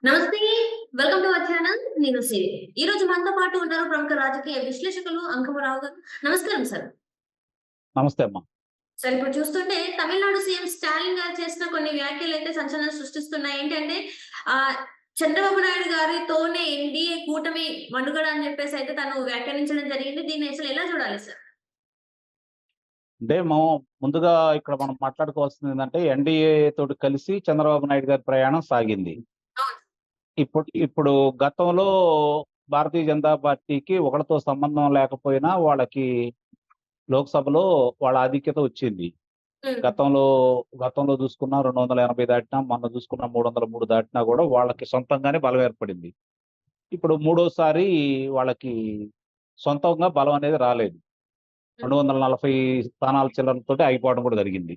నమస్తే. Welcome to our channel. నేను సిరి. ఈ రోజు మనతో పాటు ఉన్నారు ప్రముఖ రాజకీయ విశ్లేషకులు అంకమరావు గారు. నమస్కారం సార్. నమస్తే అమ్మా. సార్ ఇప్పుడు చూస్తుంటే తమిళనాడు సీఎం స్టాలిన్ గారు చేసిన కొన్ని వ్యాఖ్యలైతే సంచలనం సృష్టిస్తున్నాయి. ఏంటంటే ఆహ్, చంద్రబాబు నాయుడు గారితోనే ఎన్‌డీఏ కూటమి మనుగడ అని చెప్పేసి అయితే తను వ్యాఖ్యానించడం జరిగింది. దీన్ని అసలు ఎలా చూడాలి సార్? అంటే ముందుగా ఇక్కడ మనం మాట్లాడుకోవాల్సింది ఏంటంటే ఎన్డీఏ తోటి కలిసి చంద్రబాబు నాయుడు గారి ప్రయాణం సాగింది. అవును. ఇప్పుడు ఇప్పుడు గతంలో భారతీయ జనతా పార్టీకి ఒకరితో సంబంధం లేకపోయినా వాళ్ళకి లోక్సభలో వాళ్ళ ఆధిక్యత వచ్చింది. హ్మ్. గతంలో గతంలో చూసుకున్నా 280 దాటినా, మొన్న చూసుకున్న 303 దాటినా కూడా వాళ్ళకి సొంతంగానే బలం ఏర్పడింది. ఇప్పుడు మూడోసారి వాళ్ళకి సొంతంగా బలం అనేది రాలేదు. హ్మ్. 240 స్థానాల చిల్లరతోటి ఆగిపోవడం కూడా జరిగింది.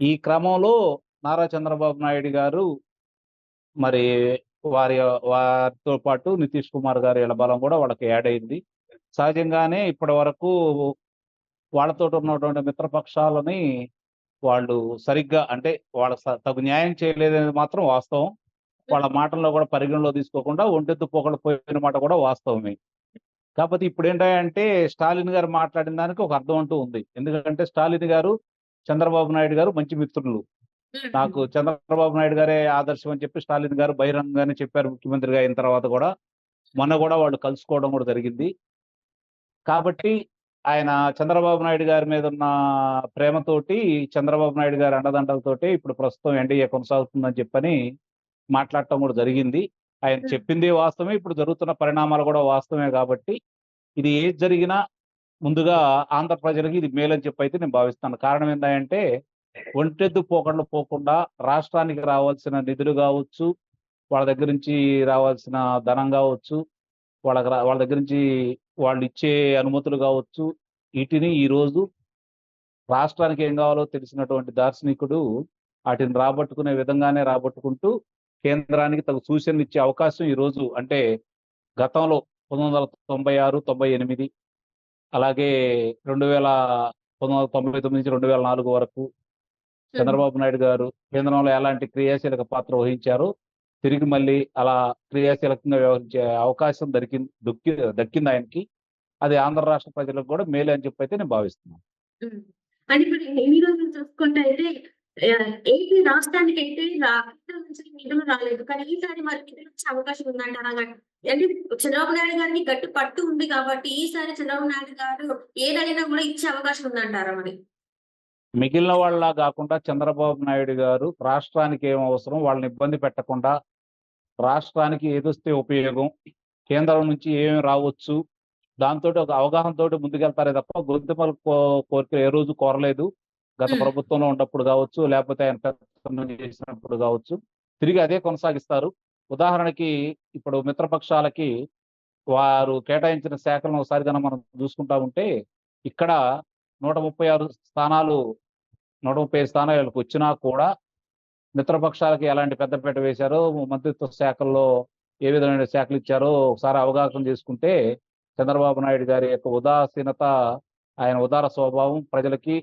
ఈ క్రమంలో నారా చంద్రబాబు నాయుడు గారు మరి వారి వారితో పాటు నితీష్ కుమార్ గారి ఇళ్ళ బలం కూడా వాళ్ళకి యాడ్ అయింది. సహజంగానే ఇప్పటి వరకు వాళ్ళతోటి ఉన్నటువంటి మిత్రపక్షాలని వాళ్ళు సరిగ్గా అంటే వాళ్ళ తగు న్యాయం చేయలేదనేది మాత్రం వాస్తవం. వాళ్ళ మాటల్లో కూడా పరిగణలో తీసుకోకుండా ఒంటెత్తు పోకడ పోయిన మాట కూడా వాస్తవమే. కాకపోతే ఇప్పుడేంటంటే స్టాలిన్ గారు మాట్లాడిన దానికి ఒక అర్థం అంటూ ఉంది. ఎందుకంటే స్టాలిన్ గారు, చంద్రబాబు నాయుడు గారు మంచి మిత్రులు. హ్మ్. నాకు చంద్రబాబు నాయుడు గారే ఆదర్శం అని చెప్పి స్టాలిన్ గారు బహిరంగంగానే చెప్పారు ముఖ్యమంత్రిగా అయిన తర్వాత కూడా. మొన్న కూడా వాళ్ళు కలుసుకోవడం కూడా జరిగింది. కాబట్టి ఆయన చంద్రబాబు నాయుడు గారి మీద ఉన్న ప్రేమతోటి, చంద్రబాబు నాయుడు గారి అండదండలతోటి ఇప్పుడు ప్రస్తుతం ఎన్డీఏ కొనసాగుతుందని చెప్పని మాట్లాడటం కూడా జరిగింది. ఆయన హ్మ్. చెప్పింది వాస్తవమే. ఇప్పుడు జరుగుతున్న పరిణామాలు కూడా వాస్తవమే కాబట్టి ఇది ఏది జరిగినా ముందుగా ఆంధ్ర ప్రజలకి ఇది మేలని చెప్పైతే నేను భావిస్తాను. కారణం ఏందంటే ఒంటెద్దు పోకడలు పోకుండా రాష్ట్రానికి రావాల్సిన నిధులు గావచ్చు, వాళ్ళ దగ్గర నుంచి రావాల్సిన ధనం గావచ్చు, వాళ్ళ దగ్గర నుంచి వాళ్ళిచ్చే అనుమతులు గావచ్చు, ఈటిని ఈరోజు రాష్ట్రానికి ఏం గావాలో తెలిసినటువంటి దార్శనికుడు ఆటిని రాబట్టుకునే విధంగానే రాబట్టుకుంటూ, కేంద్రానికి తగు సూచనలిచ్చే అవకాశం ఈరోజు అంటే గతంలో 1996, 98 అలాగే 1999 నుంచి 2004 వరకు హ్మ్. చంద్రబాబు నాయుడు గారు కేంద్రంలో ఎలాంటి క్రియాశీలక పాత్ర వహించారో, తిరిగి మళ్ళీ అలా క్రియాశీలకంగా వ్యవహరించే అవకాశం దక్కింది ఆయనకి. అది ఆంధ్ర రాష్ట్ర ప్రజలకు కూడా మేలే అని చెప్పైతే నేను భావిస్తున్నాను. హ్మ్. అంటే ఇప్పుడు ఎన్ని రోజులు చూసుకుంటే అయితే ఏపీ రాష్ట్రానికైతే కేంద్రం నుంచి నిధులు రాలేదు. కానీ ఈసారి మరి నిధులొచ్చే అవకాశం ఉందంటారా? అంటే చంద్రబాబు నాయుడు గారికి గట్టి పట్టు ఉంది కాబట్టి ఈసారి చంద్రబాబు నాయుడు గారు ఏదడిగినా కూడా ఇచ్చే అవకాశం ఉందంటారా మరి? మిగిలిన వాళ్ళలా గాకుండా చంద్రబాబు నాయుడు గారు రాష్ట్రానికి ఏం అవసరం వాళ్ళని ఇబ్బంది పెట్టకుండా, రాష్ట్రానికి ఏదొస్తే ఉపయోగం, కేంద్రం నుంచి ఏమేమి రావచ్చు, దాంతోటి ఒక అవగాహనతోటి ముందుకెళ్తారే తప్ప గొంతుమల కోరిక ఏ రోజు కోరలేదు. గత హ్మ్. ప్రభుత్వంలో ఉన్నప్పుడు గావచ్చు, లేకపోతే ఆయన పెత్తనం చేసినప్పుడు గావచ్చు. తిరిగి అదే కొనసాగిస్తారు. ఉదాహరణకి ఇప్పుడు మిత్రపక్షాలకి వారు కేటాయించిన శాఖలను ఒకసారి గనక మనం చూసుకుంటా ఉంటే, ఇక్కడ 136 స్థానాలు 135 స్థానాలు వీళ్ళకొచ్చినా కూడా మిత్రపక్షాలకి ఎలాంటి పెద్దపీట వేశారో, మంత్రిత్వ శాఖల్లో ఏ విధమైన శాఖలిచ్చారో ఒకసారి అవగాహన చేసుకుంటే, చంద్రబాబు నాయుడు గారి యొక్క ఉదాసీనత, ఆయన ఉదార స్వభావం ప్రజలకి,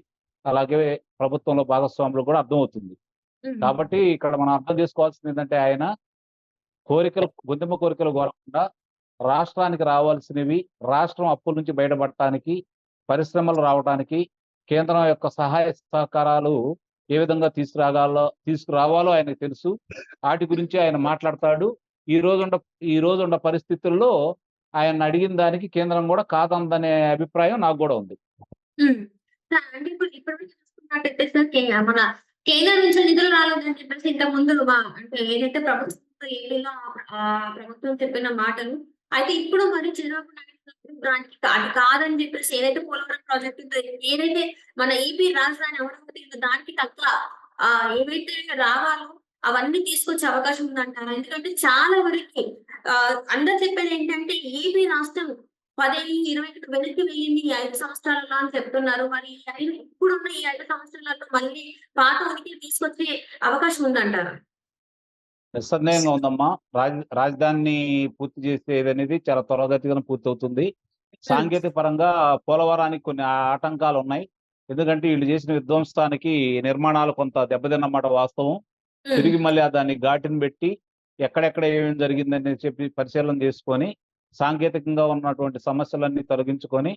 అలాగే ప్రభుత్వంలో భాగస్వాములకు కూడా అర్థమవుతుంది. హ్మ్. కాబట్టి ఇక్కడ మనం అర్థం చేసుకోవాల్సింది ఏంటంటే ఆయన గొంతెమ్మ కోరికలు కోరకుండా రాష్ట్రానికి రావాల్సినవి, రాష్ట్రం అప్పుల నుంచి బయటపడటానికి, పరిశ్రమలు రావటానికి, కేంద్రం యొక్క సహాయ సహకారాలు ఏ విధంగా తీసుకురావాలో ఆయనకు తెలుసు. ఆటి గురించి ఆయన మాట్లాడతాడు. ఈ రోజున్న ఈ రోజున్న పరిస్థితుల్లో ఆయన్ని అడిగిన దానికి కేంద్రం కూడా కాదనదనే అభిప్రాయం నాకు గూడా ఉంది. హ్మ్. అంటే ఇప్పటివరకు చూసుకున్నట్టయితే సార్ మన కేంద్రం నుంచి నిధులు రాలేదని చెప్పేసి ఇంతకుముందు అంటే ఏదైతే ప్రభుత్వం ఏపీలో ప్రభుత్వం చెప్పిన మాటలు. అయితే ఇప్పుడు మరి చంద్రబాబు నాయుడు గారు దానికి అది కాదని చెప్పేసి ఏదైతే పోలవరం ప్రాజెక్ట్ ఉందో ఏదైతే మన ఏపీ రాజధాని అమరావతి ఉందో దానికి తగ్గ ఏవైతే రావాలో అవన్నీ తీసుకొచ్చే అవకాశం ఉందంటారా? ఎందుకంటే చాలా వరకి అందరూ చెప్పేదేంటంటే ఏపీ రాష్ట్రం 10, 20 వెనక్కి వెళ్ళింది ఈ 5 సంవత్సరాలలో అని చెప్తున్నారు. మరి ఇప్పుడున్న ఈ 5 సంవత్సరాలలో మళ్ళీ పాత ఉనికిని తీసుకొచ్చే అవకాశం ఉందంటారా? నిస్సందేహంగా ఉందమ్మా. రాజధానిని పూర్తి చేసేదనేది చాలా త్వరగతిన పూర్తవుతుంది. హ్మ్. సాంకేతిక పరంగా పోలవరానికి కొన్ని ఆటంకాలున్నాయి. ఎందుకంటే ఈళ్ళు చేసిన విధ్వంసానికి నిర్మాణాలు కొంత దెబ్బతిన్నమాట వాస్తవం. హ్మ్. తిరిగి మళ్ళీ దాన్ని ఘాటిన బెట్టి ఎక్కడెక్కడ ఏమేమి జరిగిందని చెప్పి పరిశీలన చేసుకొని సాంకేతికంగా ఉన్నటువంటి సమస్యలన్నీ తొలగించుకొని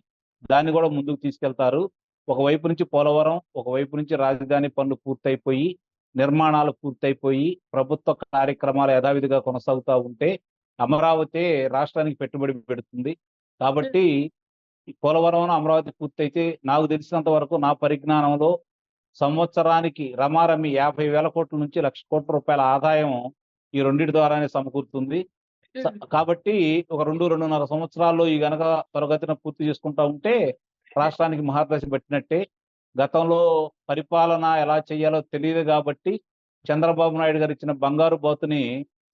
దాన్ని కూడా ముందుకు తీసుకెళ్తారు. ఒకవైపు నుంచి పోలవరం, ఒకవైపు నుంచి రాజధాని పనులు పూర్తయిపోయి, నిర్మాణాలు పూర్తయిపోయి, ప్రభుత్వ కార్యక్రమాలు యథావిధిగా కొనసాగుతూ ఉంటే అమరావతి రాష్ట్రానికి పెట్టుబడి పెడుతుంది. కాబట్టి ఈ పోలవరం, అమరావతి పూర్తయితే నాకు తెలిసినంత వరకు నా పరిజ్ఞానంలో సంవత్సరానికి రమారమి 50,000 కోట్ల నుంచి 1,00,000 కోట్ల రూపాయల ఆదాయం ఈ రెండిటి ద్వారానే సమకూరుతుంది. కాబట్టి ఒక 2-2.5 సంవత్సరాల్లో ఈ గనక త్వరగతిన పూర్తి చేసుకుంటా ఉంటే రాష్ట్రానికి మహాదశ పట్టినట్టే. గతంలో పరిపాలన ఎలా చేయాలో తెలియదు కాబట్టి చంద్రబాబు నాయుడు గారు ఇచ్చిన బంగారు బాతుని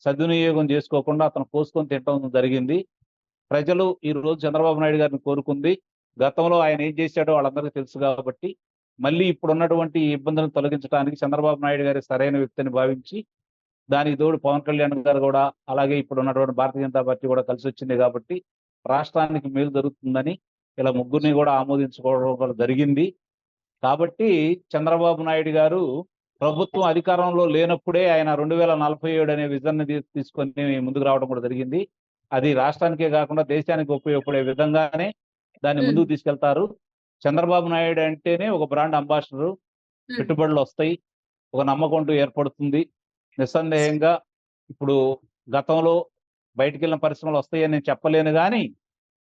సద్వినియోగం చేసుకోకుండా అతను కోసుకొని తినడం జరిగింది. ప్రజలు ఈ రోజు చంద్రబాబు నాయుడు గారిని కోరుకుంది. గతంలో ఆయన ఏం చేశాడో వాళ్ళందరికీ తెలుసు కాబట్టి మళ్ళీ ఇప్పుడున్నటువంటి ఇబ్బందులను తొలగించడానికి చంద్రబాబు నాయుడు గారి సరైన వ్యక్తిని భావించి, దానికి తోడు పవన్ కళ్యాణ్ గారు కూడా, అలాగే ఇప్పుడు ఉన్నటువంటి భారతీయ జనతా పార్టీ కూడా కలిసి వచ్చింది కాబట్టి రాష్ట్రానికి మేలు జరుగుతుందని ఇలా ముగ్గురిని కూడా ఆమోదించుకోవడం కూడా జరిగింది. కాబట్టి చంద్రబాబు నాయుడు గారు ప్రభుత్వం అధికారంలో లేనప్పుడే ఆయన 2047 అనే విజన్ తీసుకొని ముందుకు రావడం కూడా జరిగింది. అది రాష్ట్రానికే కాకుండా దేశానికి ఉపయోగపడే విధంగానే దాన్ని ముందుకు తీసుకెళ్తారు. చంద్రబాబు నాయుడు అంటేనే ఒక బ్రాండ్ అంబాసిడర్, పెట్టుబడులు వస్తాయి, ఒక నమ్మకం ఏర్పడుతుంది. నిస్సందేహంగా ఇప్పుడు గతంలో బయటికి వెళ్ళిన పరిశ్రమలు వస్తాయని నేను చెప్పలేను కానీ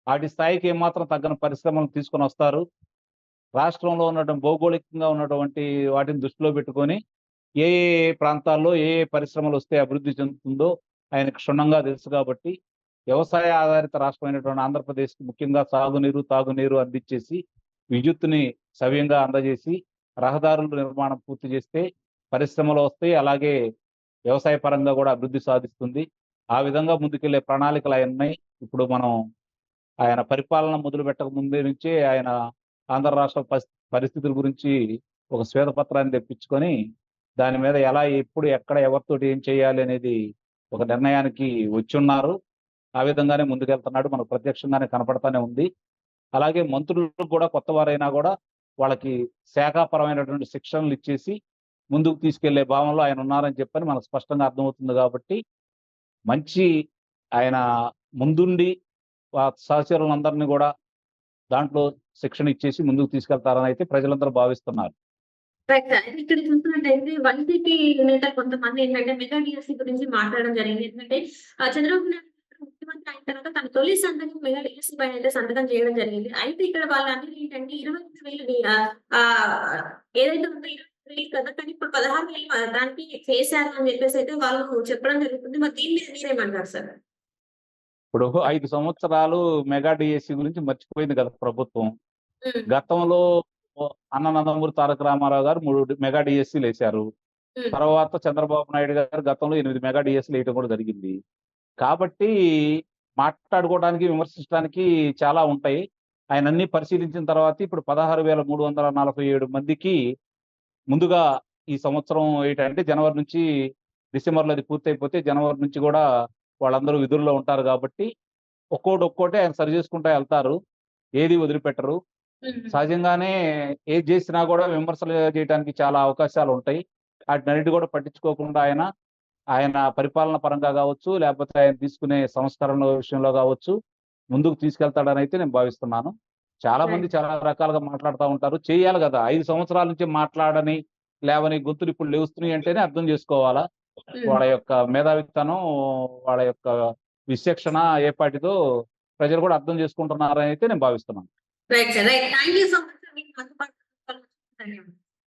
వాటి స్థాయికి ఏమాత్రం తగ్గని పరిశ్రమలు తీసుకొని వస్తారు. రాష్ట్రంలో ఉన్నటువంటి భౌగోళికంగా ఉన్నటువంటి వాటిని దృష్టిలో పెట్టుకొని ఏ ప్రాంతాల్లో ఏ పరిశ్రమలు వస్తే అభివృద్ధి చెందుతుందో ఆయనకు క్షుణ్ణంగా తెలుసు కాబట్టి వ్యవసాయ ఆధారిత రాష్ట్రమైనటువంటి ఆంధ్రప్రదేశ్కి ముఖ్యంగా సాగునీరు, తాగునీరు అందించేసి, విద్యుత్తుని సవ్యంగా అందజేసి, రహదారుల నిర్మాణం పూర్తి చేస్తే పరిశ్రమలు వస్తాయి. అలాగే వ్యవసాయ పరంగా కూడా అభివృద్ధి సాధిస్తుంది. ఆ విధంగా ముందుకెళ్లే ప్రణాళికలు ఆయన ఉన్నాయి. ఇప్పుడు మనం ఆయన పరిపాలన మొదలు పెట్టక ముందే నుంచే ఆయన ఆంధ్ర రాష్ట్ర పరిస్థితుల గురించి ఒక శ్వేతపత్రాన్ని తెప్పించుకొని దాని మీద ఎలా, ఎప్పుడు, ఎక్కడ, ఎవరితోటి ఏం చేయాలి అనేది ఒక నిర్ణయానికి వచ్చున్నారు. ఆ విధంగానే ముందుకెళ్తున్నాడు. మనకు ప్రత్యక్షంగానే కనపడతానే ఉంది. అలాగే మంత్రులు కూడా కొత్త వారైనా కూడా వాళ్ళకి శాఖాపరమైనటువంటి శిక్షణలు ఇచ్చేసి ముందుకు తీసుకెళ్లే భావంలో ఆయన ఉన్నారని చెప్పని మనకు స్పష్టంగా అర్థమవుతుంది. కాబట్టి మంచి ఆయన ముందుండి సహచరులందరినీ కూడా దాంట్లో శిక్షణ ఇచ్చేసి ముందుకు తీసుకెళ్తారని అయితే ప్రజలందరూ భావిస్తున్నారు. Right sir. అయితే ఇక్కడ చూస్తున్నట్టయితే వైసీపీ నేతలు కొంతమంది ఏంటంటే మెగా డిఎస్సీ గురించి మాట్లాడడం జరిగింది. ఎందుకంటే చంద్రబాబు నాయుడు గారు ముఖ్యమంత్రి అయిన తర్వాత తన తొలి సంతకం మెగా డిఎస్సీ పైన అయితే సంతకం చేయడం జరిగింది. అయితే ఇక్కడ వాళ్ళు అనేది ఏంటంటే 25,000 ఏదైతే ఉందో 25,000 కదా, కానీ ఇప్పుడు 16,000 దానికి చేశారు అని చెప్పేసి అయితే వాళ్ళు చెప్పడం జరుగుతుంది. మరి దీని మీద మీరేమంటారు సార్? ఇప్పుడు 5 సంవత్సరాలు మెగా డిఎస్సీ గురించి మర్చిపోయింది కదా ప్రభుత్వం. గతంలో అన్న నందమూరి తారక రామారావు గారు 3 మెగా డిఎస్సీలు వేశారు. తర్వాత చంద్రబాబు నాయుడు గారు గతంలో 8 మెగా డిఎస్సీలు వేయడం కూడా జరిగింది. కాబట్టి మాట్లాడుకోవడానికి, విమర్శించడానికి చాలా ఉంటాయి. ఆయన అన్ని పరిశీలించిన తర్వాత ఇప్పుడు 16,347 మందికి ముందుగా ఈ సంవత్సరం ఏంటంటే జనవరి నుంచి డిసెంబర్లో అది పూర్తయిపోతే జనవరి నుంచి కూడా వాళ్ళందరూ విధుల్లో ఉంటారు కాబట్టి ఒక్కోటి ఆయన సరి చేసుకుంటూ వెళ్తారు. ఏది వదిలిపెట్టరు. సహజంగానే ఏది చేసినా కూడా విమర్శలు చేయడానికి చాలా అవకాశాలు ఉంటాయి. వాటినన్నిటి కూడా పట్టించుకోకుండా ఆయన పరిపాలన పరంగా కావచ్చు, లేకపోతే ఆయన తీసుకునే సంస్కరణల విషయంలో కావచ్చు ముందుకు తీసుకెళ్తాడని అయితే నేను భావిస్తున్నాను. చాలా మంది చాలా రకాలుగా మాట్లాడుతూ ఉంటారు. చేయాలి కదా, 5 సంవత్సరాల నుంచి మాట్లాడని, లేవని గొంతులు ఇప్పుడు లేస్తున్నాయి అంటేనే అర్థం చేసుకోవాలా వాళ్ళ యొక్క మేధావితనం, వాళ్ళ యొక్క విచక్షణ ఏ పాటితో ప్రజలు కూడా అర్థం చేసుకుంటున్నారని అయితే నేను భావిస్తున్నాను. Right sir. Right. Thank you so much.